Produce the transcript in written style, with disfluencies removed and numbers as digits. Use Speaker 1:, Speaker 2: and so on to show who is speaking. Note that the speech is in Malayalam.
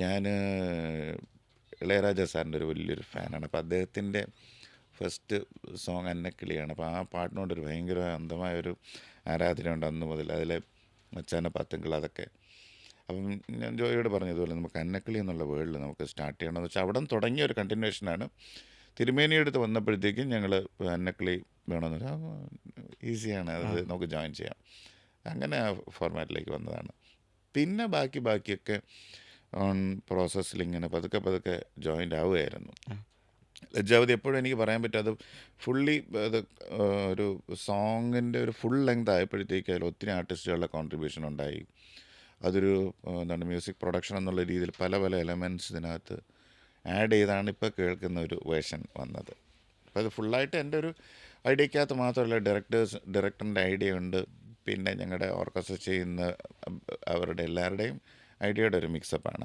Speaker 1: ഞാൻ ഇളയരാജ സാറിൻ്റെ ഒരു വലിയൊരു ഫാനാണ്. അപ്പോൾ അദ്ദേഹത്തിൻ്റെ ഫസ്റ്റ് സോങ് അന്നക്കിളിയാണ്. അപ്പോൾ ആ പാട്ടിനോടൊരു ഭയങ്കര അന്ധമായൊരു ആരാധനയുണ്ട് അന്ന് മുതൽ. അതിലെ മച്ചാന പാത്തുങ്കൾ അതൊക്കെ. അപ്പം ഞാൻ ജോയിയോട് പറഞ്ഞതുപോലെ നമുക്ക് അന്നക്കിളി എന്നുള്ള വേൾഡിൽ നമുക്ക് സ്റ്റാർട്ട് ചെയ്യണമെന്ന് വെച്ചാൽ അവിടെ നിന്ന് തുടങ്ങിയ ഒരു കണ്ടിന്യൂഷനാണ്. തിരുമേനിയെടുത്ത് വന്നപ്പോഴത്തേക്കും ഞങ്ങൾ അന്നക്കിളി വേണമെന്ന് വെച്ചാൽ ഈസിയാണ്, അത് നമുക്ക് ജോയിൻ ചെയ്യാം. അങ്ങനെ ആ ഫോർമാറ്റിലേക്ക് വന്നതാണ്. പിന്നെ ബാക്കിയൊക്കെ ഓൺ പ്രോസസ്സിൽ ഇങ്ങനെ പതുക്കെ പതുക്കെ ജോയിൻ്റ് ആവുകയായിരുന്നു. ലജ്ജാവതി എപ്പോഴും എനിക്ക് പറയാൻ പറ്റും, അത് ഫുള്ളി അത് ഒരു സോങ്ങിൻ്റെ ഒരു ഫുൾ ലെങ്ത് ആയപ്പോഴത്തേക്ക് അതിൽ ഒത്തിരി ആർട്ടിസ്റ്റുകളുടെ കോൺട്രിബ്യൂഷൻ ഉണ്ടായി. അതൊരു എന്താണ് മ്യൂസിക് പ്രൊഡക്ഷൻ എന്നുള്ള രീതിയിൽ പല പല എലമെൻറ്റ്സ് ഇതിനകത്ത് ആഡ് ചെയ്താണ് ഇപ്പോൾ കേൾക്കുന്ന ഒരു വേർഷൻ വന്നത്. അപ്പോൾ അത് ഫുള്ളായിട്ട് എൻ്റെ ഒരു ഐഡിയക്കകത്ത് മാത്രമല്ല, ഡയറക്ടറിൻ്റെ ഐഡിയ ഉണ്ട്, പിന്നെ ഞങ്ങളുടെ ഓർക്കസ്ട്ര ചെയ്യുന്ന അവരുടെ എല്ലാവരുടെയും ഐഡിയയുടെ ഒരു മിക്സപ്പാണ്.